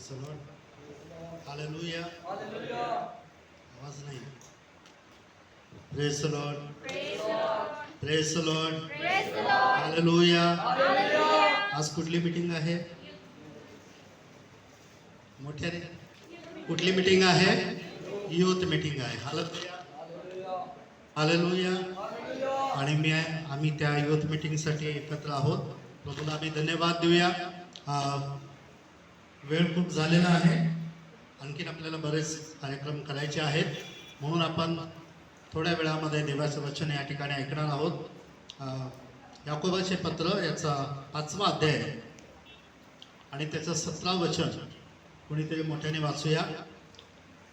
Praise the Lord. Hallelujah. आवाज नाही. Praise the Lord. Praise the Lord. Hallelujah. आज कुठली मीटिंग आहे? मोठ्याने कुठली मीटिंग आहे? युथ मीटिंग आहे. हालेलुया. हालेलुया. आणि आम्ही त्या युथ मीटिंगसाठी एकत्र आहोत. प्रभूला आम्ही धन्यवाद देऊया. वेळ खूप झालेला आहे. आणखीन आपल्याला बरेच कार्यक्रम करायचे आहेत, म्हणून आपण थोड्या वेळामध्ये देवाचं वचन या ठिकाणी ऐकणार आहोत. याकोबाचे पत्र याचा 5वा अध्याय आणि त्याचं 17व वचन कोणीतरी मोठ्याने वाचूया.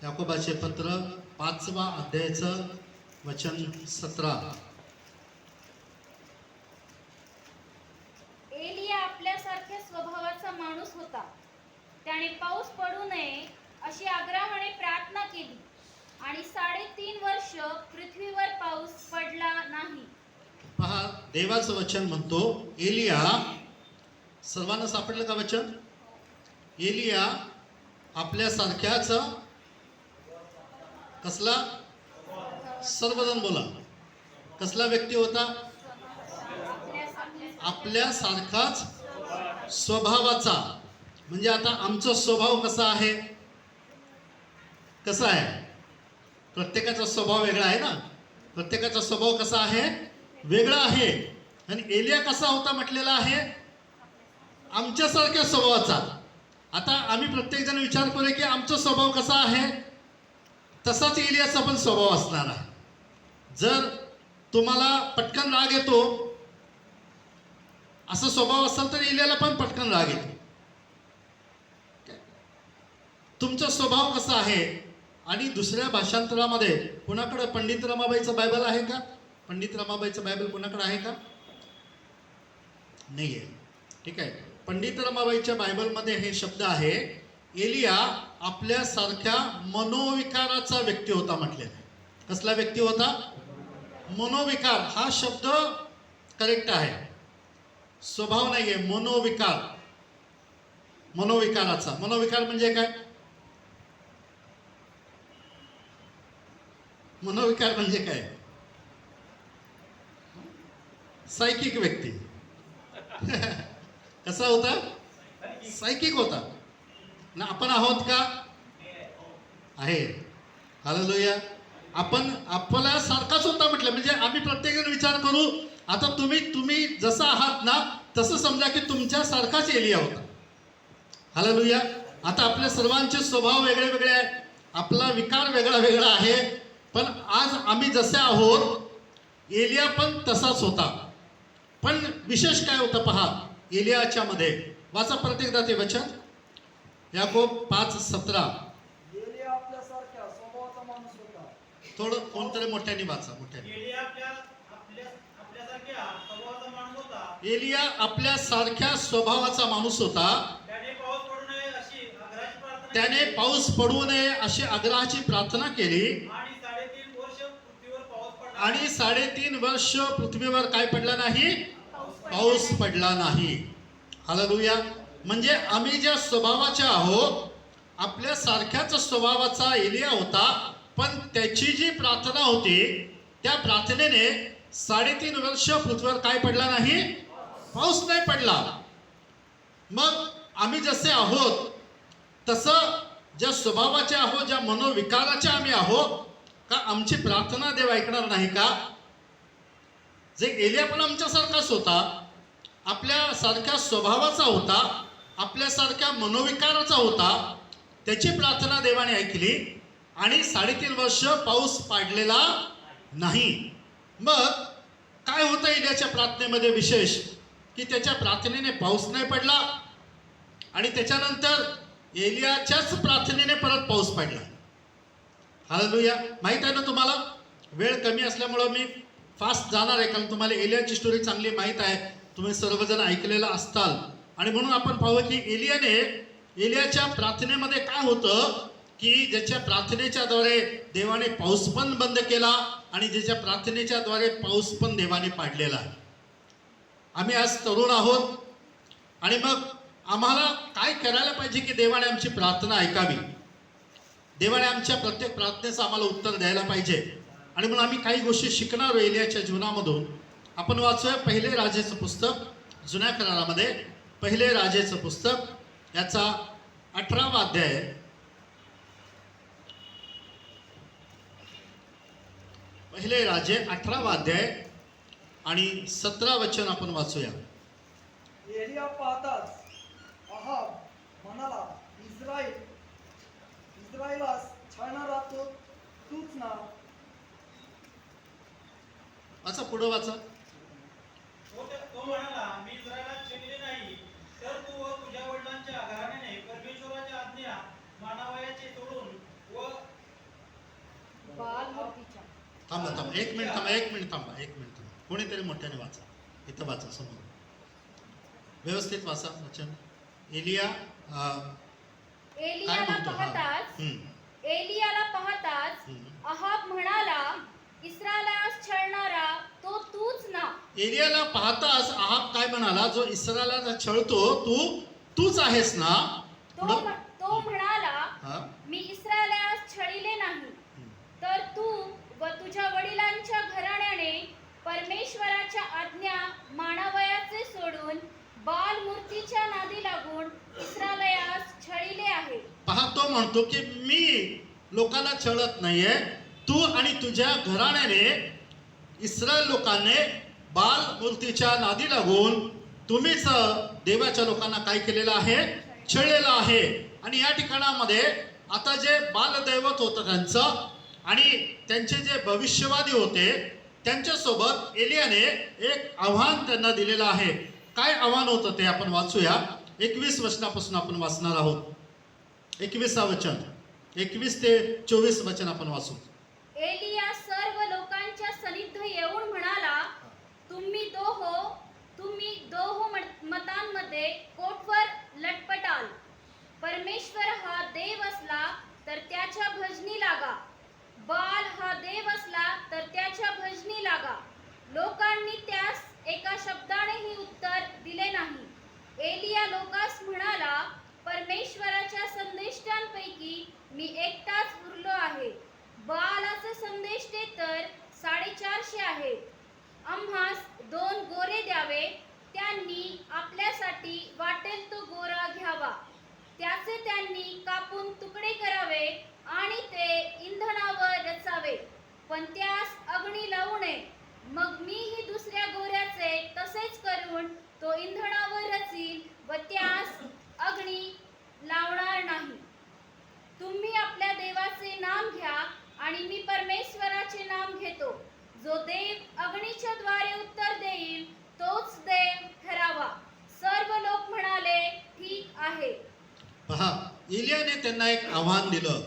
याकोबाचे पत्र 5वा अध्यायाचं वचन 17. एलिया आपल्यासारख्या स्वभावाचा माणूस होता. त्याने पाऊस पडू नये अशी आग्रहाने प्रार्थना केली आणि 3.5 वर्ष पृथ्वीवर पाऊस पडला नाही. पहा, देवाचं वचन म्हणतो एलिया, सर्वांना सापडलं का वचन? एलिया आपल्यासारख्याच कसला? सर्वजण बोला. कसला व्यक्ती होता? आपल्यासारखाच स्वभावाचा. म्हणजे आता आमचा स्वभाव कसा आहे? कसा आहे? प्रत्येकाचा स्वभाव वेगळा आहे ना. प्रत्येकाचा स्वभाव कसा आहे? वेगळा आहे. आणि एलिया कसा होता म्हटलेला आहे? आमच्यासारख्या स्वभावाचा. आता आम्ही प्रत्येक जण विचार करूया की आमचा स्वभाव कसा आहे, तसाच एलियाचा पण स्वभाव असणार आहे. जर तुम्हाला पटकन राग येतो असा स्वभाव असेल तर एलियाला पण पटकन राग येतो. तुमचा स्वभाव कसा आहे? आणि दुसऱ्या भाषांतरामध्ये कुणाकडे पंडित रमाबाईचं बायबल आहे का? पंडित रमाबाईचं बायबल कुणाकडे आहे का? नाही आहे. ठीक आहे. पंडित रमाबाईच्या बायबलमध्ये हे शब्द आहे, एलिया आपल्यासारख्या मनोविकाराचा व्यक्ती होता म्हटलेला आहे. कसला व्यक्ती होता? मनोविकार हा शब्द करेक्ट आहे. स्वभाव नाही आहे, मनोविकार. मनोविकाराचा. मनोविकार म्हणजे काय? मनोविकार म्हणजे काय? सायकिक व्यक्ती. कसा होता? सायकिक होता ना. आपण आहोत का? आहे. हालेलुया. आपण आपला सारखाच होता म्हटलं. म्हणजे आम्ही प्रत्येकजण विचार करू, आता तुम्ही जसं आहात ना तसं समजा की तुमच्या सारखाच एलिया होता. हालेलुया. आता आपल्या सर्वांचे स्वभाव वेगळे वेगळे आहेत, आपला विकार वेगळा वेगळा आहे, पण आज आम्ही जसे आहोत एलिया पण तसाच होता. पण विशेष काय होतं पहा एलियाच्या मध्ये. वाचा प्रत्येकदा ते वचन. याकोब 5:17. एलिया आपल्यासारख्या स्वभावाचा माणूस होता. थोडं कोणतरी मोठ्याने वाचा. मोठ्याने. एलिया आपल्यासारख्या स्वभावाचा माणूस होता. एलिया आपल्यासारख्या स्वभावाचा माणूस होता. त्याने पाऊस पडू नये अशी आग्रहाची प्रार्थना केली आणि 3.5 वर्ष पृथ्वीवर काय पडला नाही? पाऊस पडला नाही. हालेलुया. म्हणजे आम्ही ज्या स्वभावाचे आहोत, आपल्यासारख्याच स्वभावाचा एलिया होता, पण त्याची जी प्रार्थना होती त्या प्रार्थनेने 3.5 वर्ष पृथ्वीवर काय पडला नाही? पाऊस नाही पडला. मग आम्ही जसे आहोत तसं ज्या स्वभावाचे आहोत, ज्या मनोविकाराचे आम्ही आहोत, का आमची प्रार्थना देव ऐकणार नाही का? जे एलिया पण आमच्यासारखाच होता, आपल्यासारख्या स्वभावाचा होता, आपल्यासारख्या मनोविकाराचा होता, त्याची प्रार्थना देवाने ऐकली आणि 3.5 वर्ष पाऊस पडलेला नाही. मग काय होतं एलियाच्या प्रार्थनेमध्ये विशेष? की त्याच्या प्रार्थनेने पाऊस नाही पडला आणि त्याच्यानंतर एलियाच्याच प्रार्थनेने परत पाऊस पडला. हालेलुया. माहित आहे ना तुम्हाला, वेळ कमी असल्यामुळं मी फास्ट जाणार आहे, कारण तुम्हाला एलियाची स्टोरी चांगली माहीत आहे, तुम्ही सर्वजण ऐकलेलं असताल. आणि म्हणून आपण पाहू की एलियाच्या प्रार्थनेमध्ये काय होतं की ज्याच्या प्रार्थनेच्या द्वारे देवाने पाऊस पण बंद केला आणि ज्याच्या प्रार्थनेच्या द्वारे पाऊस पण देवाने पाडलेला आहे. आम्ही आज तरुण आहोत आणि मग आम्हाला काय करायला पाहिजे की देवाने आमची प्रार्थना ऐकावी, देवाने आमच्या प्रत्येक प्रार्थनेचं आम्हाला उत्तर द्यायला पाहिजे. आणि म्हणून आम्ही काही गोष्टी शिकणार एलियाच्या जीवनामधून. आपण वाचूया पहिले राजेचं पुस्तक, जुन्या करारामध्ये पहिले राजेचं पुस्तक याचा 18वा अध्याय. पहिले राजे 18वा अध्याय आणि 17 वचन आपण वाचूया. एलिया पाहताच अहाब म्हणाला, इस्रायलास छळणारा तूच ना. वाचा, पुढं वाचा. तो म्हणाला, मी इस्रायलात छळले नाही, तर तू व तुझ्या वडिलांच्या घराण्याने परमेश्वराच्या आज्ञा मानावयाचे सोडून व बाल मूर्तीच्या. थांबा, एक मिनिट थांबा. कोणीतरी मोठ्याने वाचा, इथं वाचा, समोर व्यवस्थित वाचा वचन. एलियाला पाहताच अहाब म्हणाला, इस्रायलास छळणारा तो तूच ना. एलियाला पाहताच अहाब काय म्हणाला, जो इस्रायलाला छळतो तूच आहेस ना. तो म्हणाला, हा? मी इस्रायलास छळिले नाही, तर तू व तुझ्या वडिलांच्या घराण्याने परमेश्वराच्या आज्ञा मानावयाचे सोडून बाल मूर्तीच्या नादी लागून इस्रायलास छळिले आहे. पहा, तो म्हणतो की मी लोकांना छळत नाहीये, तू आणि तुझ्या घराण्याने इस्रायल लोकांनी बाल मूर्तीच्या नादी लागून तुम्हीच देवाच्या लोकांना काय केलेलं आहे, छळलेलं आहे. आणि या ठिकाणामध्ये आता जे बालदैवत होतं त्यांचं आणि त्यांचे जे भविष्यवादी होते त्यांच्यासोबत एलियाने एक आव्हान त्यांना दिलेलं आहे. काय आव्हान होतं ते आपण वाचूया. 21 वचनापासून आपण वाचणार आहोत. 21 वचन, 21 ते 24 वचन आपण वाचू. एलिया सर्व लोकांच्या सनिध येऊन म्हणाला, तुम्ही दोहो मतांमध्ये कोठवर लटपटाल. परमेश्वर हा देव असला तर त्याच्या भजनी लागा, बाल हा देव असला तर त्याच्या भजनी लागा. लोकांनी त्यास एका शब्दानेही उत्तर दिले नाही. एलिया लोकास म्हणाला, परमेश्वराच्या संदेष्टांपैकी मी एकटाच उरलो आहे. बालाचे संदेष्टे तर 450 आहेत. आम्हास 2 गोरे द्यावे, त्यांनी आपल्यासाठी वाटेल तो गोरा घ्यावा, त्याचे त्यांनी कापून तुकडे करावे आणि ते इंधनावर रचावे, पण त्यास अग्नी लावू नये. मग मीही दुसऱ्या गोऱ्याचे तसेच करून तो इंधनावर रचील व त्यास अग्नी लावणार नाही. तुम्ही आपल्या देवाचे नाम घ्या आणि मी परमेश्वराचे नाम घेतो. जो देव अग्नीच्या द्वारे उत्तर देईल तोच देव ठरावा. सर्व लोक म्हणाले, ठीक आहे. पहा, एलियाने त्यांना एक आव्हान दिलं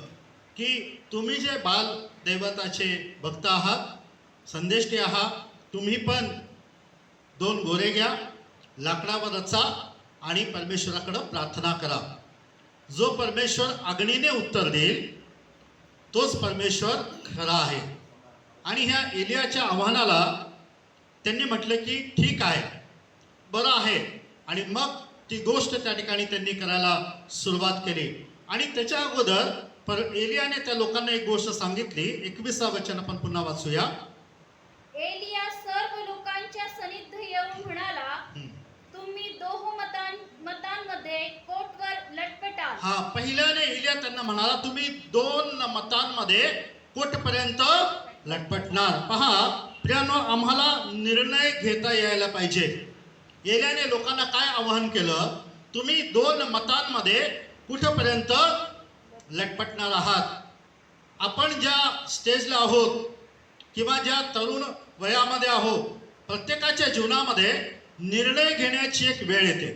की तुम्ही जे बाल दैवताचे भक्त आहात, संदेष्टे आहात, तुम्ही पण 2 गोरे घ्या, लाकडावर रचा आणि परमेश्वराकडे प्रार्थना करा. जो परमेश्वर अग्नीने उत्तर देईल तोच परमेश्वर खरा आहे. आणि ह्या एलियाच्या आव्हानाला त्यांनी म्हटलं की ठीक आहे, बरं आहे. आणि मग ती गोष्ट त्या ठिकाणी त्यांनी करायला सुरुवात केली. आणि त्याच्या अगोदर एलियाने त्या लोकांना एक गोष्ट सांगितली. 21 वचन आपण पुन्हा वाचूया. एलिया सर्व लोकांच्या सनिध येऊन म्हणाला, तुम्ही दोहो मतांमध्ये कोठवर लटपटाल. हा, पहिल्याने एलिया त्यांना म्हणाला, तुम्ही 2 मतांमध्ये कोठपर्यंत लटपटणार. पहा प्रियानो, आम्हाला निर्णय घेता यायला पाहिजे. एलियाने लोकांना काय आवाहन केलं, तुम्ही 2 मतांमध्ये कुठपर्यंत लटपटणार आहात. आपण ज्या स्टेजला आहोत किंवा ज्या तरुण वयामध्ये आहोत, प्रत्येकाच्या जीवनामध्ये निर्णय घेण्याची एक वेळ येते.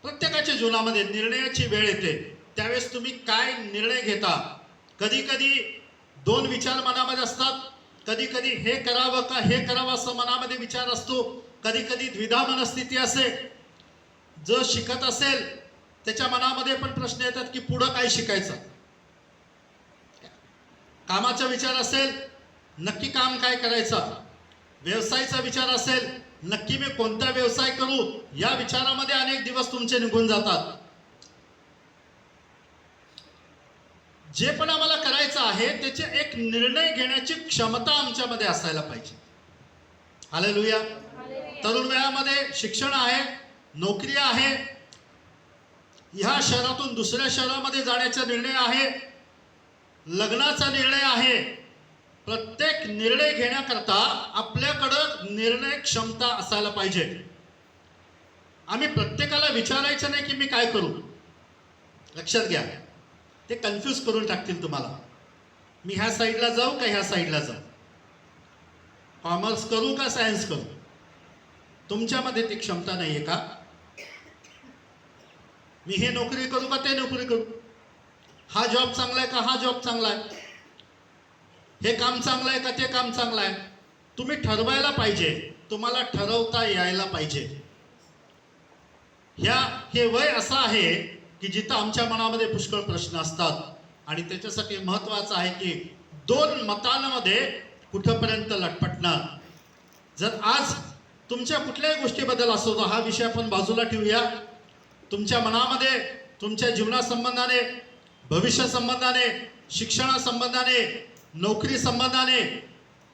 प्रत्येकाच्या जीवनामध्ये निर्णयाची वेळ येते. त्यावेळेस तुम्ही काय निर्णय घेता. कधी कधी 2 विचार मनामध्ये असतात. कधी कधी हे करावं का हे करावं असं मनामध्ये विचार असतो. कधी कधी द्विधा मनस्थिती असते. जो शिकत असेल त्याच्या मनामध्ये पण प्रश्न येतात की पुढं काय शिकायचं. कामाचा विचार असेल, नक्की काम काय करायचं. व्यवसायाचा विचार असेल, नक्की मी कोणता व्यवसाय करू या विचारामध्ये अनेक दिवस तुमचे निघून जातात. जे पण आम्हाला करायचं आहे त्याचे एक निर्णय घेण्याची क्षमता आमच्यामध्ये असायला पाहिजे. हालेलुया. तरुण वयामध्ये शिक्षण आहे, नोकरी आहे, ह्या शहरातून दुसऱ्या शहरामध्ये जाण्याचा निर्णय आहे, लग्नाचा निर्णय आहे. प्रत्येक निर्णय घेण्याकरता आपल्याकडं निर्णय क्षमता असायला पाहिजे. आम्ही प्रत्येकाला विचारायचं नाही की मी काय करू. लक्षात घ्या, ते कन्फ्यूज करून टाकतील तुम्हाला. मी ह्या साईडला जाऊ का ह्या साईडला जाऊ, कॉमर्स करू का सायन्स करू. तुमच्यामध्ये ती क्षमता नाही आहे का. मी हे नोकरी करू का ते नोकरी करू, हा जॉब चांगला आहे का हा जॉब चांगला आहे, हे काम चांगलं आहे का ते काम चांगलं आहे. तुम्ही ठरवायला पाहिजे, तुम्हाला ठरवता यायला पाहिजे. हे वय असं आहे की जिथं आमच्या मनामध्ये पुष्कळ प्रश्न असतात आणि त्याच्यासाठी महत्वाचं आहे की दोन मतांमध्ये कुठपर्यंत लटपटणार. जर आज तुमच्या कुठल्याही गोष्टीबद्दल असो, हा विषय आपण बाजूला ठेवूया. तुमच्या मनामध्ये तुमच्या जीवनासंबंधाने, भविष्य संबंधाने, शिक्षणासंबंधाने, नोकरी संबंधाने,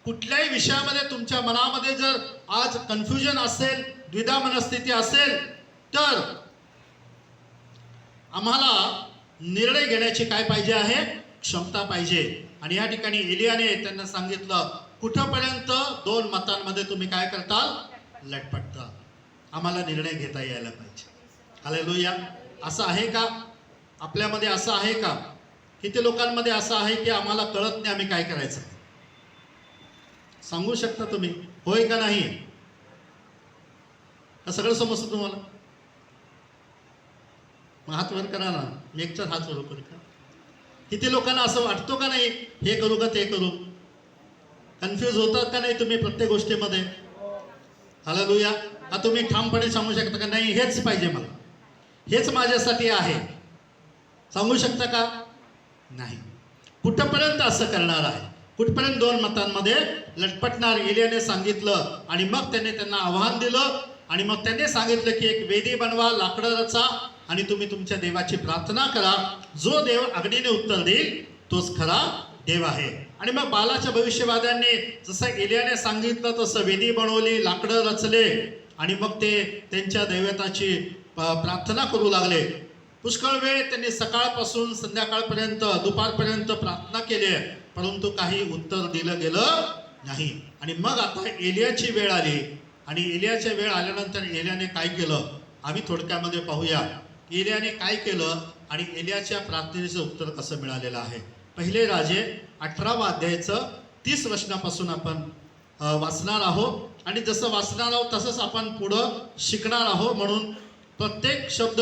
कुठल्याही विषयामध्ये तुमच्या मनामध्ये जर आज कन्फ्युजन असेल, द्विधा मनस्थिती असेल, तर आम्हाला निर्णय घेण्याची काय पाहिजे आहे, क्षमता पाहिजे. आणि या ठिकाणी एलियाने त्यांना सांगितलं, कुठपर्यंत दोन मतांमध्ये तुम्ही काय करताल, लटपटता. आम्हाला निर्णय घेता यायला पाहिजे. हालेलुया. असं आहे का आपल्यामध्ये, असं आहे का किती लोकांमध्ये असं आहे की आम्हाला कळत नाही आम्ही काय करायचं. सांगू शकता तुम्ही होय का नाही. हा सगळं समजतं तुम्हाला. मग हात वर करा ना, मी एकटाच हात वर करू का. किती लोकांना असं वाटतो का नाही, हे करू का ते करू. कन्फ्यूज होतात का नाही तुम्ही प्रत्येक गोष्टीमध्ये. हालेलुया. हा तुम्ही ठामपणे सांगू शकता का नाही हेच पाहिजे मला, हेच माझ्यासाठी आहे. सांगू शकता का नाही. कुठपर्यंत असं करणार आहे, कुठपर्यंत दोन मतांमध्ये लटपटणार. एलियाने सांगितलं आणि मग त्याने त्यांना आव्हान दिलं आणि मग त्याने सांगितलं की एक वेदी बनवा, लाकडं रचा आणि तुम्ही तुमच्या देवाची प्रार्थना करा. जो देव अग्नीने उत्तर देईल तोच खरा देव आहे. आणि मग बालाच्या भविष्यवाद्यांनी जसं एलियाने सांगितलं तसं वेदी बनवली, लाकडं रचले आणि मग ते त्यांच्या दैवताची प्रार्थना करू लागले. पुष्कळ वेळ त्यांनी सकाळपासून संध्याकाळपर्यंत, दुपारपर्यंत प्रार्थना केली, परंतु काही उत्तर दिलं गेलं नाही. आणि मग आता एलियाची वेळ आली आणि एलियाच्या वेळ आल्यानंतर एलियाने काय केलं आम्ही थोडक्यामध्ये पाहूया. एलियाने काय केलं आणि एलियाच्या प्रार्थनेचं उत्तर कसं मिळालेलं आहे. पहिले राजे 18 अध्यायाचं 30 वचनापासून आपण वाचणार आहोत. आणि जसं वाचणार आहोत तसंच आपण पुढं शिकणार आहोत. म्हणून प्रत्येक शब्द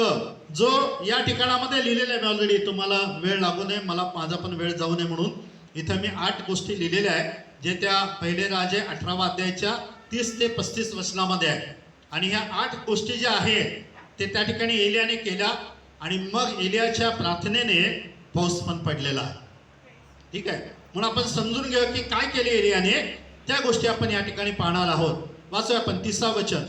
जो या ठिकाणामध्ये लिहिलेला आहे, मी ऑलरेडी, तुम्हाला वेळ लागू नये, मला माझा पण वेळ जाऊ नये म्हणून इथं मी 8 गोष्टी लिहिलेल्या आहेत, जे त्या पहिले राजे 18 अध्यायाच्या 30 ते 35 वचनामध्ये आहे. आणि ह्या 8 गोष्टी ज्या आहेत ते त्या ठिकाणी एलियाने केल्या आणि मग एलियाच्या प्रार्थनेने पाऊस पण पडलेला आहे. ठीक आहे. म्हणून आपण समजून घेऊ की काय केले एलियाने, त्या गोष्टी आपण या ठिकाणी पाहणार आहोत. वाचूया आपण 30 वचन.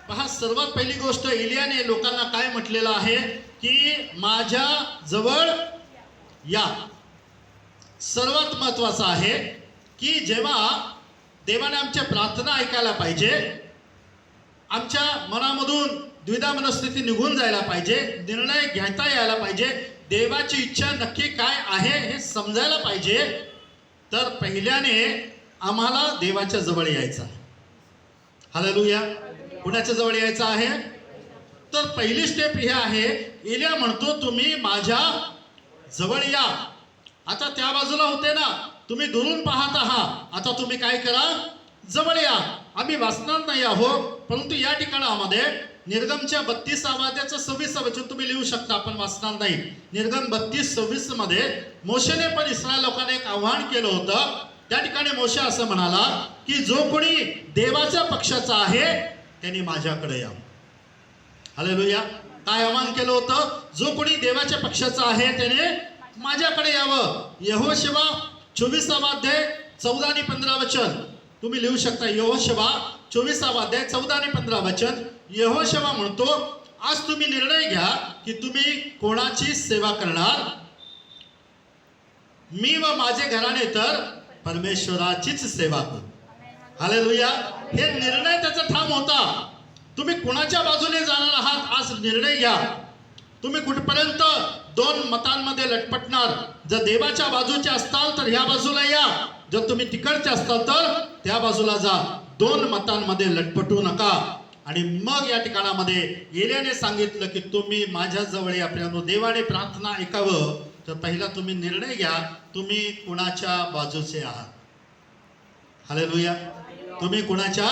पहा, सर्वात पहिली गोष्ट एलियाने लोकांना काय म्हटलेलं आहे की माझ्या जवळ या. सर्वात महत्वाचं आहे की जेव्हा देवाने आमच्या प्रार्थना ऐकायला पाहिजे, आमच्या मनामधून द्विधा मनस्थिती निघून जायला पाहिजे, निर्णय घेता यायला पाहिजे, देवाची इच्छा नक्की काय आहे हे समजायला पाहिजे, तर पहिल्याने आम्हाला देवाच्या जवळ यायचं आहे. हालेलुया. कुणाच्या जवळ यायचं आहे, तर पहिली स्टेप हे आहे. एलिया म्हणतो तुम्ही माझ्या जवळ या. आता त्या बाजूला होते ना, तुम्ही दुरून पाहत आहात, आता तुम्ही काय करा, जवळ या. आम्ही वाचणार नाही आहोत, परंतु या ठिकाणामध्ये निर्गमच्या 32 अध्यायाचं 26 वचन तुम्ही लिहू शकता, आपण वाचणार नाही. निर्गम 32:26 मध्ये मोशेने पण इस्रायल लोकांना एक आव्हान केलं होतं. त्या ठिकाणी मोशे असं म्हणाला की जो कोणी देवाच्या पक्षाचा आहे त्यांनी माझ्याकडे यावं. हालेलुया. काय आव्हान केलं होतं, जो कोणी देवाच्या पक्षाचा आहे त्याने माझ्याकडे यावं. यहोशुवा 24 अध्याय 14 आणि 15 वचन तुम्ही लिहू शकता. यहोशुवा 24 अध्याय 14 आणि 15 वचन. यहोशुवा म्हणतो, आज तुम्ही निर्णय घ्या की तुम्ही कोणाची सेवा करणार. मी व माझे घराणे तर परमेश्वराचीच सेवा करू. हालेलुया. हे निर्णय त्याचा ठाम होता. तुम्ही कुणाच्या बाजूने जाणार आहात आज निर्णय घ्या. तुम्ही कुठपर्यंत दोन मतांमध्ये लटपटणार. जर देवाच्या बाजूचे असताल तर ह्या बाजूला या, जर तुम्ही तिकडचे असताल तर त्या बाजूला जा. दोन मतांमध्ये लटपटू नका. आणि मग या ठिकाणामध्ये एलियाने सांगितलं की तुम्ही माझ्या जवळ या. प्रियानो, देवाने प्रार्थना ऐकावं तर पहिला तुम्ही निर्णय घ्या तुम्ही कुणाच्या बाजूचे आहात. हालेलुया. तुम्ही कुणाच्या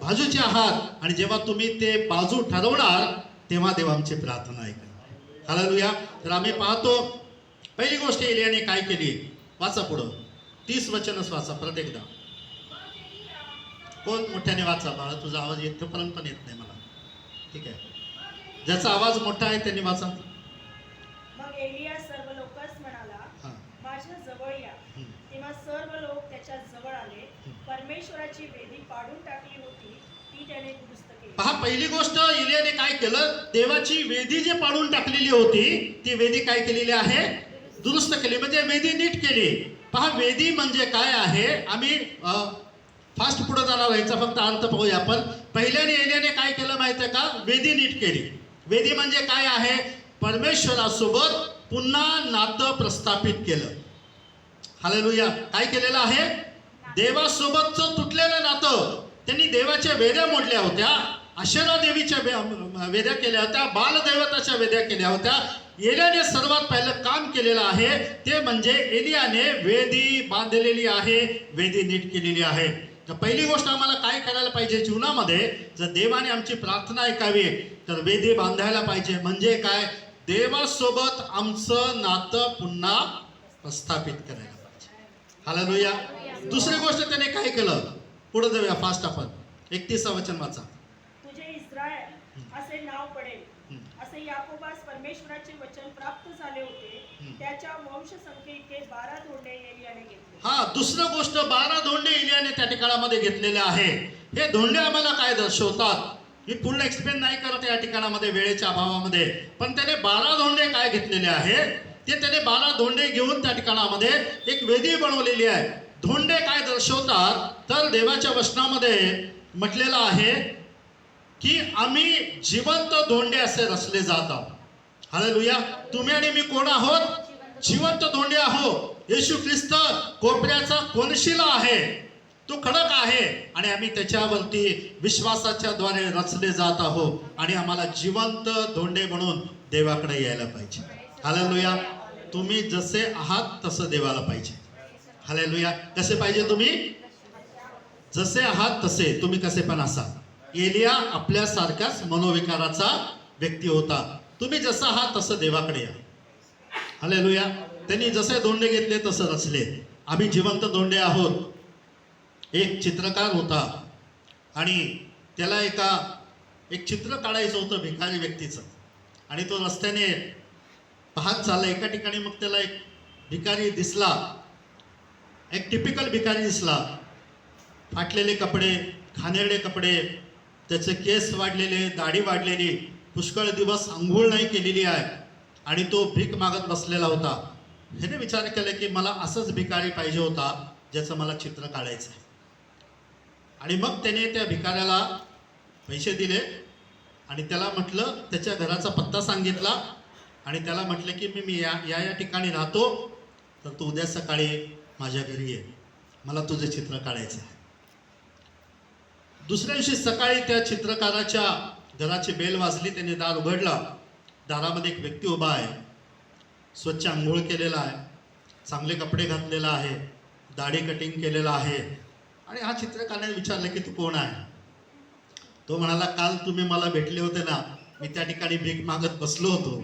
बाजूचे आहात. आणि जेव्हा तुम्ही ते बाजू ठरवणार तेव्हा देव आमची प्रार्थना ऐकणार. हालेलुया. तर आम्ही पाहतो पहिली गोष्ट एलियाने काय केली. वाचा पुढं 30 वचनच वाचा परत एकदा. कोण मोठ्याने वाचा बाळा, तुझा आवाज इथपर्यंत पण येत नाही मला. ठीक आहे, ज्याचा आवाज मोठा आहे त्यांनी वाचा. मग एलिया सर्व लोकांस म्हणाला, हा. माझ्या जवळ या. तेव्हा सर्व लोक त्याच्या जवळ आले. परमेश्वराची वेदी पाडून टाकली होती ती त्याने दुरुस्त केली. पहा, पहिली गोष्ट एलियाने काय केलं. देवाची वेदी जी पाडून टाकलेली होती ती वेदी काय केलेली आहे, दुरुस्त केली. म्हणजे वेदी नीट केली. पहा, वेदी म्हणजे काय आहे. आम्ही फास्ट पुढे जाणार याचा फक्त अर्थ पाहूया आपण. पहिल्याने एलियाने काय केलं माहिती आहे का, वेदी नीट केली. वेदी म्हणजे काय आहे, परमेश्वरासोबत पुन्हा नातं प्रस्थापित केलं. हालेलुया. काय केलेलं आहे, देवासोबतचं तुटलेलं नातं. त्यांनी देवाच्या वेद्या मोडल्या होत्या, अशेरा देवीच्या वेद्या केल्या होत्या, बालदैवताच्या वेद्या केल्या होत्या. एलियाने सर्वात पहिलं काम केलेलं आहे ते म्हणजे एलियाने वेदी बांधलेली आहे, वेदी नीट केलेली आहे. तर पहिली गोष्ट आम्हाला काय करायला पाहिजे जीवनामध्ये, जर देवाने आमची प्रार्थना ऐकावी तर वेदी बांधायला पाहिजे. म्हणजे काय, देवासोबत आमचं नातं पुन्हा प्रस्थापित करायला पाहिजे. हालेलुया. दुसरी गोष्ट त्याने काय केलं, पुढे जाऊया फास्ट आपण. 31 वचन वाचा. तुझे इस्रायल असे नाव पडेल असे याकोबास परमेश्वराचे वचन प्राप्त झाले होते. त्याच्या वंश संख्येइतके 12 धोंडे एलियाने घेतले. हा, दुसरं गोष्ट 12 धोंडे एलियाने त्या ठिकाणामध्ये घेतलेले आहे. हे धोंडे आम्हाला काय दर्शवतात, मी पूर्ण एक्सप्लेन नाही करत या ठिकाणामध्ये वेळेच्या अभावामध्ये. पण त्याने 12 धोंडे काय घेतलेले आहे, ते त्याने 12 धोंडे घेऊन त्या ठिकाणामध्ये एक वेदी बनवलेली आहे. धोंडे काय दर्शवतात, तर देवाच्या वचनामध्ये म्हटलेलं आहे की आम्ही जिवंत धोंडे असे रचले जात आहोत. हालेलुया. तुम्ही आणि मी कोण आहोत, जिवंत धोंडे आहोत. येशू ख्रिस्त कोपऱ्याचा कोनशिला आहे, तो खडक आहे आणि आम्ही त्याच्यावरती विश्वासाच्या द्वारे रचले जात आहोत. आणि आम्हाला जिवंत धोंडे म्हणून देवाकडे यायला पाहिजे. हालेलुया. तुम्ही जसे आहात तसं देवाला पाहिजे. हालेलुया. कसे पाहिजे तुम्ही, जसे आहात तसे तुम्ही कसे पण असा. एलिया आपल्यासारखाच मनोविकाराचा व्यक्ती होता. तुम्ही जसं आहात तसं देवाकडे या. हालेलुया. त्यांनी जसे धोंडे घेतले तसं रचले. आम्ही जिवंत धोंडे आहोत. एक चित्रकार होता आणि त्याला एक चित्र काढायचं होतं भिकारी व्यक्तीचं. आणि तो रस्त्याने पाहत चालला एका ठिकाणी. मग त्याला एक भिकारी दिसला, एक टिपिकल भिकारी दिसला. फाटलेले कपडे, घाणेरडे कपडे, त्याचे केस वाढलेले, दाढी वाढलेली, पुष्कळ दिवस अंघोळ नाही केलेली आहे आणि तो भीक मागत बसलेला होता. ह्याने विचार केला की मला असंच भिकारी पाहिजे होता ज्याचं मला चित्र काढायचं आहे. आणि मग त्याने त्या भिकाऱ्याला पैसे दिले आणि त्याला म्हटलं, त्याच्या घराचा पत्ता सांगितला आणि त्याला म्हटलं की मी या ठिकाणी राहतो, तर तू उद्या सकाळी माझ्या घरी ये, मला तुझे चित्र काढायचं आहे. दुसऱ्या दिवशी सकाळी त्या चित्रकाराच्या घराची बेल वाजली. त्याने दार उघडला. दारामध्ये एक व्यक्ती उभा आहे, स्वच्छ आंघोळ केलेला आहे, चांगले कपडे घातलेला आहे, दाढी कटिंग केलेला आहे. आणि हा चित्रकाराने विचारलं की तू कोण आहे. तो म्हणाला, काल तुम्ही मला भेटले होते ना, मी त्या ठिकाणी भीक मागत बसलो होतो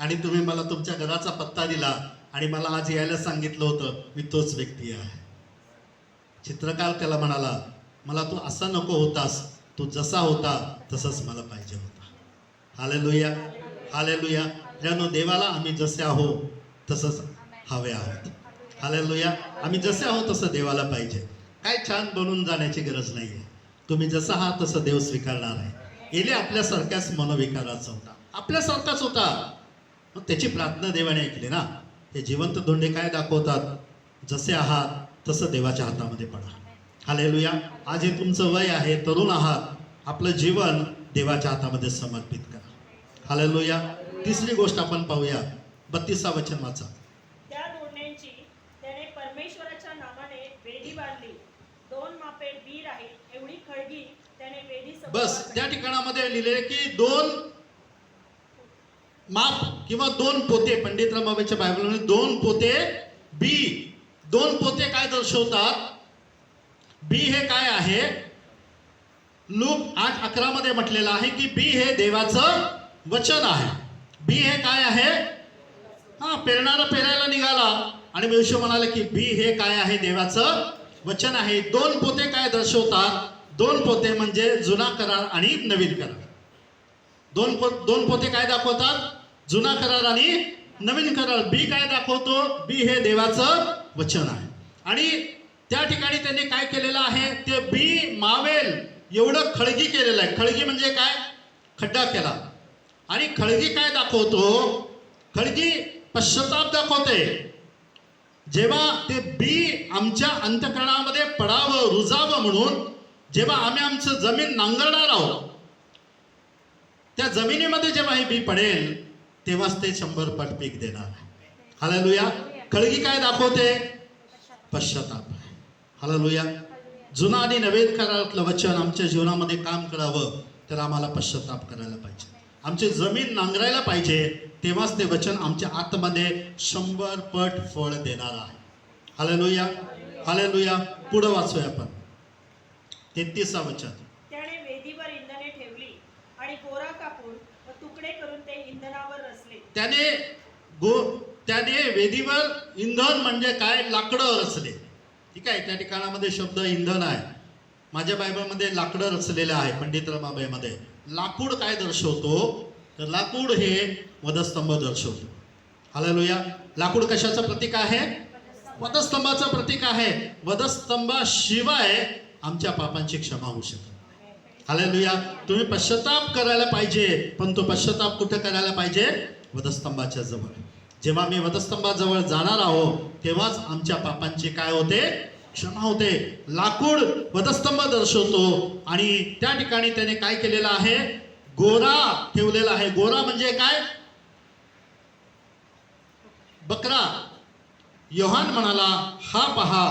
आणि तुम्ही मला तुमच्या घराचा पत्ता दिला आणि मला आज यायला सांगितलं होतं, मी तोच व्यक्ती आहे. चित्रकार त्याला म्हणाला, मला तू असा नको होतास, तू जसा होता तसंच मला पाहिजे होता. हालेलुया. हालेलुया. देवाला आम्ही जसे आहोत तसंच हवे आहोत. हालेलुया. आम्ही जसे आहोत तसं देवाला पाहिजे. काय छान बनून जाण्याची गरज नाही आहे. तुम्ही जसं आहात तसं देव स्वीकारणार आहे. एलिया आपल्यासारख्याच मनोविकाराचा होता, आपल्यासारखाच होता. मग त्याची प्रार्थना देवाने ऐकली ना. हे जिवंत धोंडे काय दाखवतात? जसे आहात तसं देवाच्या हातामध्ये पडा. हालेलुया. आज हे तुमचं वय आहे, तरुण आहात, आपलं जीवन देवाच्या हातामध्ये समर्पित करा. हालेलुया. तिसरी गोष्ट आपण पाहूया. 32 वचन वाचा. त्या दोंड्यांची त्याने परमेश्वराच्या नावाने वेदी बांधली. 2 मापे बी राहील एवढी खळगी त्याने वेदी बस त्या ठिकाणामध्ये लिहिले की 2 माप किंवा 2 पोते. पंडित रमाबाईच्या बायबलमध्ये 2 पोते बी. 2 पोते काय दर्शवतात? बी हे काय आहे? लूक 8:11 मध्ये म्हटलेलं आहे की बी हे देवाचं वचन आहे. बी हे काय आहे? पेरणारा पेरायला निघाला आणि येशू म्हणाले की बी हे काय आहे? देवाचं वचन आहे. 2 पोते काय दर्शवतात? 2 पोते म्हणजे जुना करार आणि नवीन करार. 2 पोते काय दाखवतात? जुना करार आणि नवीन करार. बी काय दाखवतो? बी हे देवाचं वचन आहे. आणि त्या ठिकाणी त्यांनी काय केलेलं आहे? ते बी मावेल एवढं खळगी केलेलं आहे. खळगी म्हणजे काय? खड्डा केला. आणि खळगी काय दाखवतो? खळगी पश्चाताप दाखवते. जेव्हा ते बी आमच्या अंतःकरणामध्ये पडावं, रुजावं म्हणून जेव्हा आम्ही आमचं जमीन नांगरणार आहोत, त्या जमिनीमध्ये जेव्हा हे बी पडेल तेव्हाच ते 100 पट पीक देणार. हालेलुया. खळगी काय दाखवते? पश्चाताप. हालेलुया. जुना आणि नवीन करारातलं वचन आमच्या जीवनामध्ये काम करावं तर आम्हाला पश्चाताप करायला पाहिजे. आमची जमीन नांगरायला पाहिजे, तेव्हाच ते वचन आमच्या आतमध्ये 100 पट फळ देणार आहे. हालेलुया. हालेलुया. पुढे वाचूया आपण 33 वचन. त्याने वेदीवर इंधने ठेवली आणि गोरा कापून व तुकडे करून ते इंधनावर रचले. त्याने वेदीवर इंधन म्हणजे काय? लाकडं रचले. ठीक आहे. त्या ठिकाणामध्ये शब्द इंधन आहे. माझ्या बायबलमध्ये लाकडं रचलेलं आहे. पंडित रमाबाईमध्ये लाकूड काय दर्शवतो? तर लाकूड हे वधस्तंभ दर्शवतो. हालेलुया. लाकूड कशाचं प्रतीक आहे? वधस्तंभाचं प्रतीक आहे. वधस्तंभाशिवाय आमच्या पापांची क्षमा होऊ शकते. हालेलुया. तुम्ही पश्चाताप करायला पाहिजे, पण तो पश्चाताप कुठे करायला पाहिजे? वधस्तंभाच्या जवळ. जेव्हा मी वधस्तंभाजवळ जाणार आहोत तेव्हाच आमच्या पापांची काय होते? क्षमा होते. लाकूड वधस्तंभ दर्शवतो. आणि त्या ठिकाणी त्याने काय केलेलं आहे? गोरा ठेवलेला आहे. गोरा म्हणजे काय? बकरा. योहान म्हणाला, हा पहा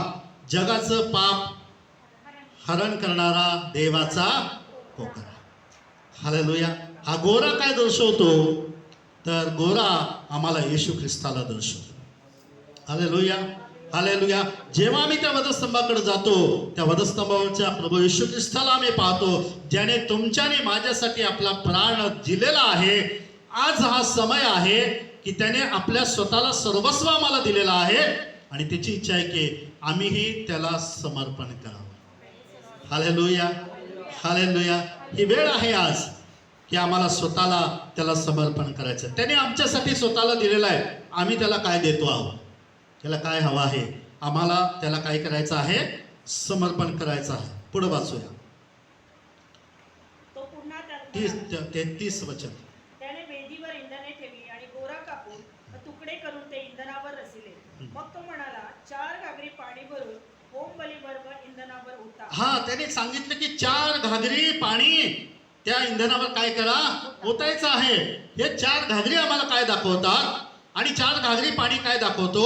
जगाचं पाप हरण करणारा देवाचा कोकरा. हालेलुया. हा गोरा काय दर्शवतो? तर गोरा आम्हाला येशू ख्रिस्ताला दर्शवतो. हालेलुया. हालेलुया. जेव्हा आम्ही त्या वधस्तंभाकडे जातो त्या वधस्तंभावरच्या प्रभू येशू ख्रिस्ताला आम्ही पाहतो, ज्याने तुमच्या आणि माझ्यासाठी आपला प्राण दिलेला आहे. आज हा समय आहे की त्याने आपल्या स्वतःला सर्वस्व आम्हाला दिलेला आहे आणि त्याची इच्छा आहे की आम्हीही त्याला समर्पण करावं. हालेलुया. हालेलुया. ही वेळ आहे आज की आम्हाला स्वतःला त्याला समर्पण करायचं. त्याने आमच्यासाठी स्वतःला दिलेलं आहे. आम्ही त्याला काय देतो आहोत? त्याला काय हवं आहे? आम्हाला त्याला काय करायचं आहे? समर्पण करायचं आहे. पुढे वाचूया. तो पुन्हा त्याला 33 वचन. त्याने वेदीवर इंधने ठेवली आणि गोरा कापून व तुकडे करून ते इंधनावर रचले. मग तो म्हणाला, 4 घागरी पाणी भरून होम बलीवर व इंधनावर ओता. त्याने सांगितलं की 4 घागरी पाणी त्या इंधनावर काय करा? ओतायचं आहे. हे 4 घागरी आम्हाला काय दाखवतात? आणि 4 घागरी पाणी काय दाखवतो?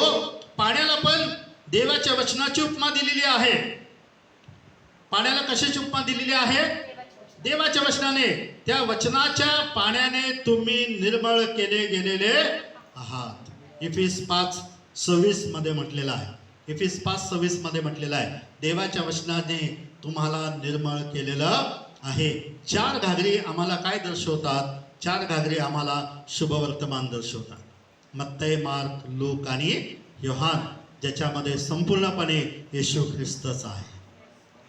पाण्याला पण देवाच्या वचनाची उपमा दिलेली आहे. पाण्याला कशाची उपमा दिलेली आहे? देवाच्या वचनाने. त्या वचनाच्या पाण्याने तुम्ही निर्मळ केले गेलेले आहात. इफिस 5:26 मध्ये म्हटलेलं आहे. इफिस 5:26 मध्ये म्हटलेलं आहे, देवाच्या वचनाने तुम्हाला निर्मळ केलेलं आहे. 4 घागरी आम्हाला काय दर्शवतात? 4 घागरी आम्हाला शुभवर्तमान दर्शवतात. मत्तई, मार्क, लूक आणि योहान, ज्याच्यामध्ये संपूर्णपणे येशू ख्रिस्तच आहे.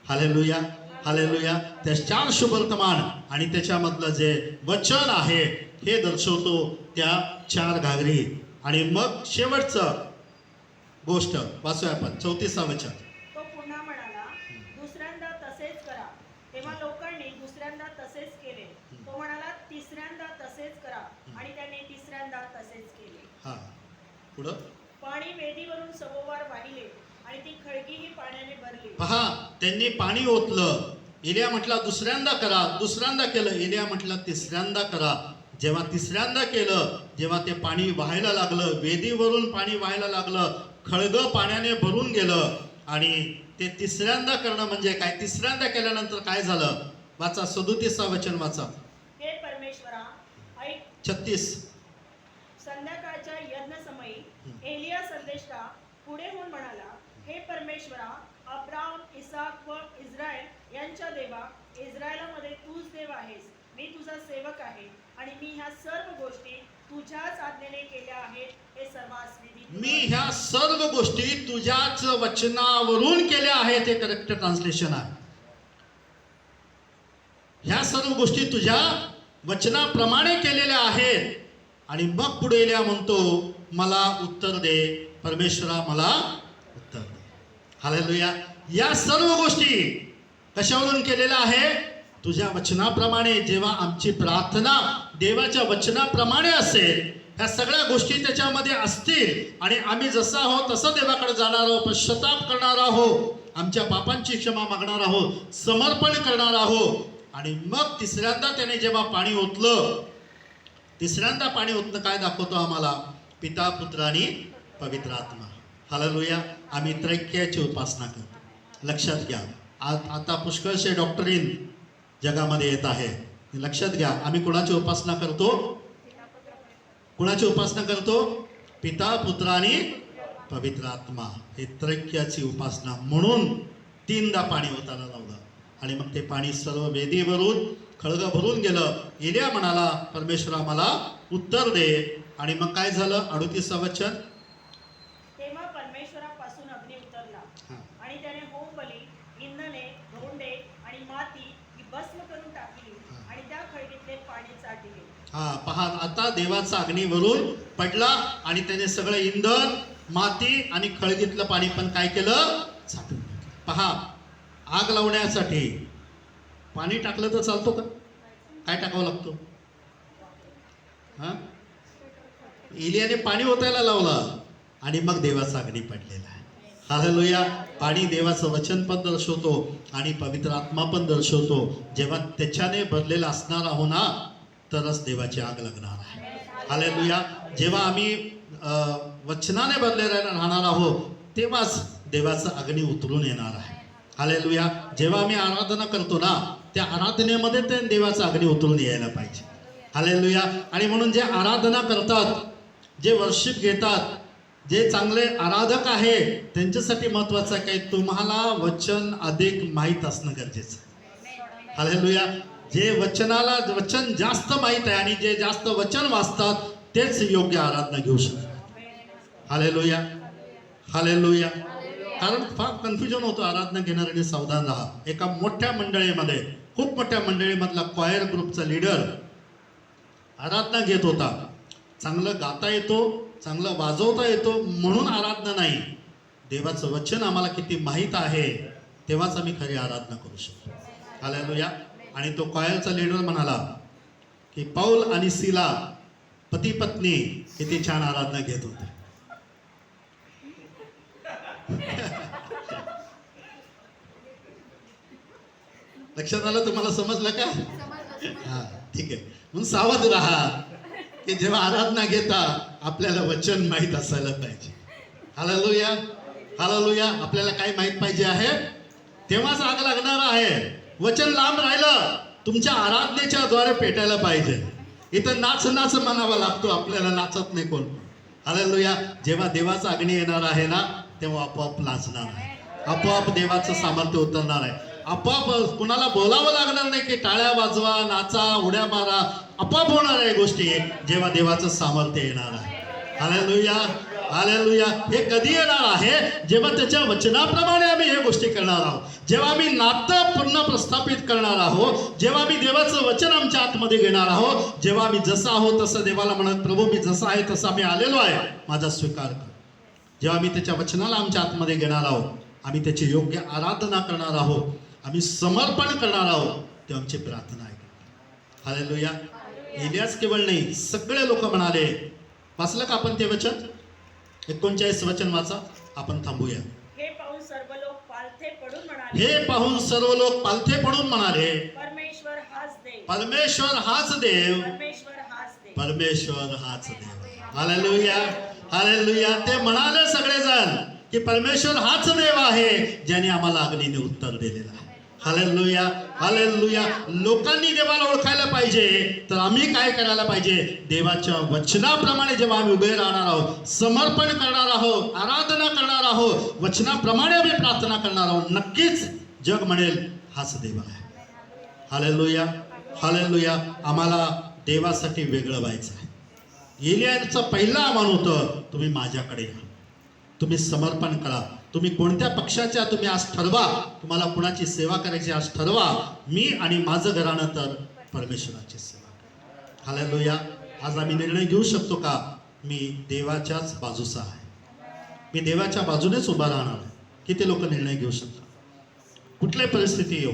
हालेलुया. हालेलुया. त्या 4 शुभवर्तमान आणि त्याच्यामधलं जे वचन आहे हे दर्शवतो त्या 4 घागरी. आणि मग शेवटचं गोष्ट वाचूया आपण 34 वचन. तो पुन्हा म्हणाला, दुसऱ्यांदा तसेच करा. तेव्हा लोकांनी दुसऱ्यांदा तसेच केले. तो म्हणाला, तिसऱ्यांदा तसेच करा. आणि त्यांनी तिसऱ्यांदा तसेच केले. हा पुढं पाणी वेदीवरून सभोवार वाहिले आणि ती खळगीही पाण्याने भरली. पहा, त्यांनी पाणी ओतलं. एलिया म्हटला दुसऱ्यांदा करा, दुसऱ्यांदा केलं. एलिया म्हटलं तिसऱ्यांदा करा. जेव्हा तिसऱ्यांदा केलं, जेव्हा ते पाणी वाहायला लागलं, वेदीवरून पाणी वाहायला लागलं, खळगं पाण्याने भरून गेलं. आणि ते तिसऱ्यांदा करणं म्हणजे काय? तिसऱ्यांदा केल्यानंतर काय झालं? वाचा 37 वचन वाचा. हे परमेश्वरा, ऐक. 36. संध्याकाळच्या यज्ञसमयी एलिया संदेष्टा पुढे होऊन म्हणाला, हे परमेश्वरा, अब्राम, इसाक व इस्रायल यांच्या देवा, इस्रायलामध्ये तूच देव आहेस. मी तुझा सेवक आहे आणि मी ह्या सर्व गोष्टी तुझ्याच आज्ञेने केल्या आहेत. हे सर्वांस विदित. मी ह्या सर्व गोष्टी तुझ्याच वचनावरून केल्या आहेत. हे करेक्ट ट्रान्सलेशन आहे. ह्या सर्व गोष्टी तुझ्या वचनाप्रमाणे केलेल्या आहेत. आणि मग पुढे एलिया म्हणतो, मला उत्तर दे परमेश्वरा, मला उत्तर दे. हालेलुया. या सर्व गोष्टी कशावरून केलेल्या आहे? तुझ्या वचनाप्रमाणे. जेव्हा आमची प्रार्थना देवाच्या वचनाप्रमाणे असेल, ह्या सगळ्या गोष्टी त्याच्यामध्ये असतील आणि आम्ही जसं आहोत तसं देवाकडे जाणार आहोत, पश्चाताप करणार आहोत, आमच्या पापांची क्षमा मागणार आहोत, समर्पण करणार आहोत. आणि मग तिसऱ्यांदा त्याने जेव्हा पाणी ओतलं, तिसऱ्यांदा पाणी ओतणं काय दाखवतो आम्हाला? पिता, पुत्र आणि पवित्र आत्मा. हालेलुया. आम्ही त्रैक्याची उपासना करतो. लक्षात घ्या, आता पुष्कळशे डॉक्टरीन जगामध्ये येत आहे. लक्षात घ्या, आम्ही कुणाची उपासना करतो? कुणाची उपासना करतो? पिता, पुत्र आणि पवित्र आत्मा. हे त्रैक्याची उपासना. म्हणून 3दा पाणी ओतायला लावलं आणि मग ते पाणी सर्व वेदीवरून खळगं भरून गेलं. एलिया म्हणाला, परमेश्वरा, मला उत्तर दे. आणि मग काय झालं? 38 वचन. तेव्हा परमेश्वरापासून अग्नी उतरला आणि त्याने होमबली, इंधने, धोंडे आणि माती ही भस्म करून टाकली आणि त्या खळगीतले पाणी चाटले. पहा, आता देवाचा अग्नीवरून पडला आणि त्याने सगळं इंधन, माती आणि खळगीतलं पाणी पण काय केलं? चाटून टाकलं. पहा, आग लावण्यासाठी पाणी टाकलं तर चालतो का? काय टाकावं लागतो? एलियाने पाणी ओतायला लावलं आणि मग देवाचा अग्नी पडलेला आहे. हालेलुया. पाणी देवाचं वचन पण दर्शवतो आणि पवित्र आत्मा पण दर्शवतो. जेव्हा त्याच्याने भरलेला असणार आहो ना, तरच देवाची आग लागणार आहे. हालेलुया. जेव्हा आम्ही वचनाने भरलेला राहणार आहोत, तेव्हाच देवाचं अग्नी उतरून येणार आहे. हालेलुया. जेव्हा आम्ही आराधना करतो ना, त्या आराधनेमध्ये ते देवाचं अग्नी उतरून यायला पाहिजे. हालेलुया. आणि म्हणून जे आराधना करतात, जे वर्शिप घेतात, जे चांगले आराधक आहे, त्यांच्यासाठी महत्त्वाचं आहे की तुम्हाला वचन अधिक माहीत असणं गरजेचं आहे. हालेलुया. जे वचन जास्त माहीत आहे आणि जे जास्त वचन वाचतात, तेच योग्य आराधना घेऊ शकतात. हालेलुया. हालेलुया. कारण फार कन्फ्युजन होतं आराधना घेणाऱ्यांनी सावधान राहा. एका मोठ्या मंडळीमध्ये, खूप मोठ्या मंडळीमधला क्वायर ग्रुपचा लीडर आराधना घेत होता. चांगलं गाता येतो, चांगलं वाजवता येतो म्हणून आराधना नाही. देवाचं वचन आम्हाला किती माहीत आहे, तेव्हाच आम्ही खरी आराधना करू शकतो. हालेलुया. आणि तो क्वायरचा लीडर म्हणाला की पौल आणि सिला पती पत्नी किती छान आराधना घेत होते. लक्षात आलं? तुम्हाला समजलं का? हा, ठीक आहे. म्हणून सावध राहा की जेव्हा आराधना घेता आपल्याला वचन माहीत असायला पाहिजे. हालेलुया. हालेलुया. आपल्याला काय माहीत पाहिजे आहे, तेव्हाच आग लागणार आहे. वचन लांब राहिलं, तुमच्या आराधनेच्या द्वारे पेटायला पाहिजे. इथं नाच नाच म्हणावा लागतो, आपल्याला नाचत नाही कोण. हालेलुया. जेव्हा देवाचा अग्नी येणार आहे ना, तेव्हा आपोआप नाचणार आहे, आपोआप देवाचं सामर्थ्य उतरणार आहे. आपोआप कुणाला बोलावं लागणार नाही की टाळ्या वाजवा, नाचा, उड्या मारा. आपोआप होणार आहे गोष्टी जेव्हा देवाचं सामर्थ्य येणार आहे. हालेलुया. हालेलुया. हे कधी येणार आहे? जेव्हा त्याच्या वचनाप्रमाणे आम्ही हे गोष्टी करणार आहोत, जेव्हा आम्ही नातं पुन्हा प्रस्थापित करणार आहोत, जेव्हा आम्ही देवाचं वचन आमच्या आतमध्ये घेणार आहोत, जेव्हा आम्ही जसं आहोत तसं देवाला म्हणत, प्रभू मी जसं आहे तसं मी आलेलो आहे, माझा स्वीकार कर. जेव्हा आम्ही त्याच्या वचनाला आमच्या आतमध्ये घेणार आहोत, आम्ही त्याची योग्य आराधना करणार आहोत, आम्ही समर्पण करणार आहोत, ते आमची प्रार्थना आहे. हालेलुया. एलियास केवळ नाही, सगळे लोक म्हणाले. वाचलं का आपण ते वचन? 39 वचन वाचा, आपण थांबूया. हे पाहून सर्व लोक पालथे पडून म्हणाले, हे पाहून सर्व लोक पालथे पडून म्हणाले, परमेश्वर हाच देव, परमेश्वर हाच देव, परमेश्वर हाच देव. परमेश्वर हाच देव. Hallelujah, hallelujah. ते म्हणाले सगळेजण की परमेश्वर हाच देव आहे ज्याने आम्हाला अग्नीने उत्तर दिलेलं आहे. Hallelujah, hallelujah. लोकांनी देवाला ओळखायला पाहिजे, तर आम्ही काय करायला पाहिजे? देवाच्या वचनाप्रमाणे जेव्हा आम्ही उभे राहणार आहोत, समर्पण करणार आहोत, आराधना करणार आहोत, वचनाप्रमाणे आम्ही प्रार्थना करणार आहोत, नक्कीच जग म्हणेल हाच देव आहे. Hallelujah, hallelujah. आम्हाला देवासाठी वेगळं व्हायचं आहे. एलियाचं पहिलं आव्हान होतं, तुम्ही माझ्याकडे या, तुम्ही समर्पण करा. तुम्ही कोणत्या पक्षाच्या, तुम्ही आज ठरवा, तुम्हाला कुणाची सेवा करायची आज ठरवा. मी आणि माझं घराणं तर परमेश्वराची सेवा करा. हालेलुया. आज आम्ही निर्णय घेऊ शकतो का? मी देवाच्याच बाजूचा आहे, मी देवाच्या बाजूनेच उभा राहणार आहे. किती लोक निर्णय घेऊ शकतात? कुठली परिस्थिती येऊ,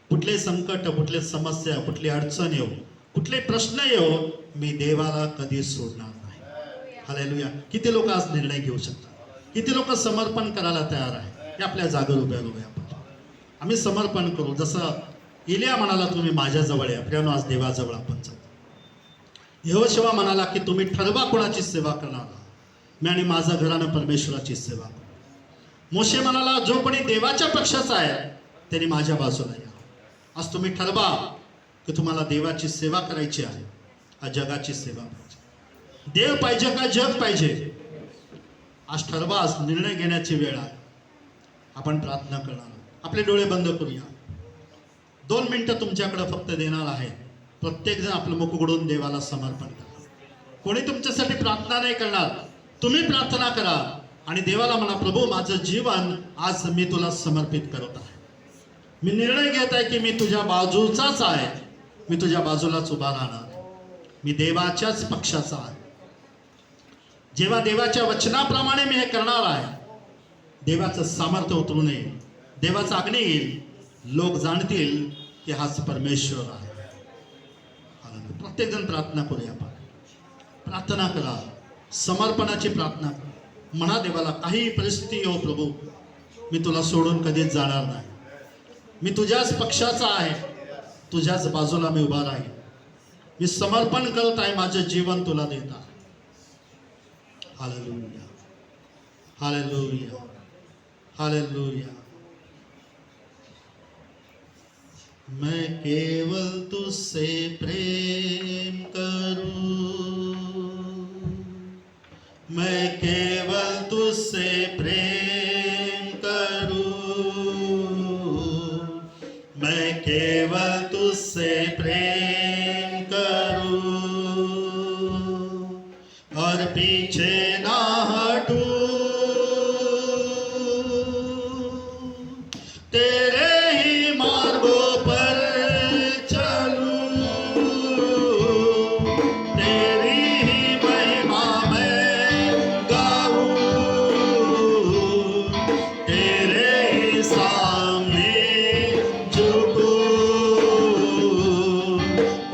कुठले संकट, कुठले समस्या, कुठली अडचण येऊ, कुठले प्रश्न येऊ, मी देवाला कधी सोडणार नाही. हालेलुया. किती लोक आज निर्णय घेऊ शकतात? किती लोक समर्पण करायला तयार आहे? हे आपल्या जागेवर उभ्या उभ्या आपण आम्ही समर्पण करू. जसं एलिया म्हणाला, तुम्ही माझ्याजवळ या. प्रियानो, आज देवाजवळ आपण जाऊ. यहोशुआ म्हणाला की तुम्ही ठरवा कोणाची सेवा करणार, मी आणि माझं घराणं परमेश्वराची सेवा करू. मोशे म्हणाला, जो कोणी देवाच्या पक्षाचा आहे त्याने माझ्या बाजूला या. आज तुम्ही ठरवा की तुम्हाला देवाची सेवा करायची आहे, हा जगाची सेवा पाहिजे. देव पाहिजे का जग पाहिजे? आज ठरवा. आज निर्णय घेण्याची वेळ आहे. आपण प्रार्थना करणार. आपले डोळे बंद करूया. 2 मिनिटं तुमच्याकडे फक्त देणार आहे. प्रत्येक जण आपलं मुख उघडून देवाला समर्पण करा. कोणी तुमच्यासाठी प्रार्थना नाही करणार, तुम्ही प्रार्थना करा आणि देवाला म्हणा, प्रभू माझं जीवन आज मी तुला समर्पित करत आहे. मी निर्णय घेत आहे की मी तुझ्या बाजूचाच आहे, मी तुझ्या बाजूलाच उभा राहणार, मी देवाच्याच पक्षाचा आहे. जेव्हा देवाच्या वचनाप्रमाणे मी हे करणार आहे, देवाचं सामर्थ्य उतरू नये, देवाचा अग्नी येईल, लोक जाणतील की हाच परमेश्वर आहे. प्रत्येक जण प्रार्थना करूया. आपण प्रार्थना करा, समर्पणाची प्रार्थना करा. म्हणा देवाला, काही परिस्थिती येऊ प्रभू, मी तुला सोडून कधीच जाणार नाही, मी तुझ्याच पक्षाचा आहे, तुझ्याच बाजूला मी उभा राहील, मी समर्पण करत आहे, माझं जीवन तुला देत आहे. Hallelujah, hallelujah, hallelujah. मैं केवल तुझसे प्रेम करूं, मैं केवल तुझसे प्रेम करूं, मैं केवल तुझसे प्रेम करूं और पीछे ना हटूं, तेरे ही मार्गों पर चलूं, तेरी ही महिमा मैं गाऊं, तेरे ही सामने झुकूं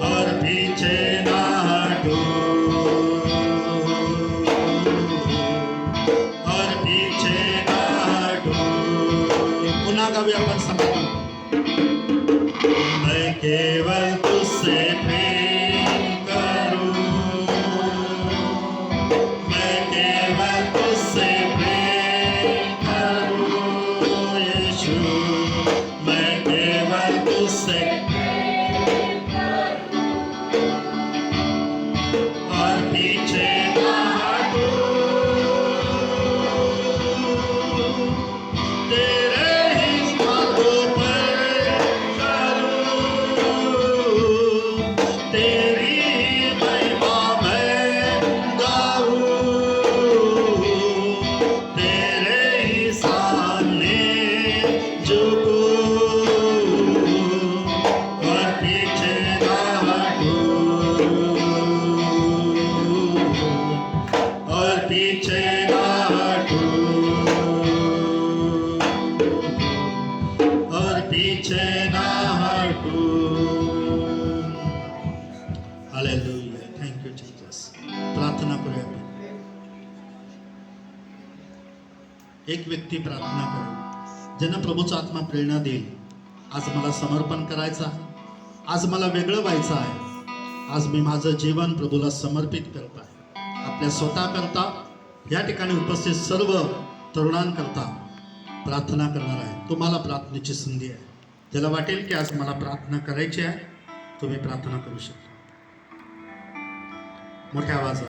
और पीछे ना हटूं, और पीछे ना हटूं. पुन्हा गावी आपण समर्पण. मैं केवल तुझसे प्रेम करूं, मैं केवल तुझसे प्रेम करूं यीशु, मैं केवल तुझसे और पीछे ना हटूं, तेरे ही मार्गों पर चलूं, इच्छे ना हटू. हालेलुया. Thank you Jesus. प्रार्थना करूया. एक व्यक्ती प्रार्थना करेल ज्यांना प्रभूचा आत्मा प्रेरणा देईल. आज मला समर्पण करायचं आहे. आज मला वेगळं व्हायचं आहे. आज मी माझं जीवन प्रभूला समर्पित करत आहे. आपल्या स्वतः करता या ठिकाणी उपस्थित सर्व तरुणांकरता प्रार्थना करणार आहे. तुम्हाला प्रार्थनेची संधी आहे. ज्याला वाटेल की आज मला प्रार्थना करायची आहे तुम्ही प्रार्थना करू शकता. मोठ्या आवाजात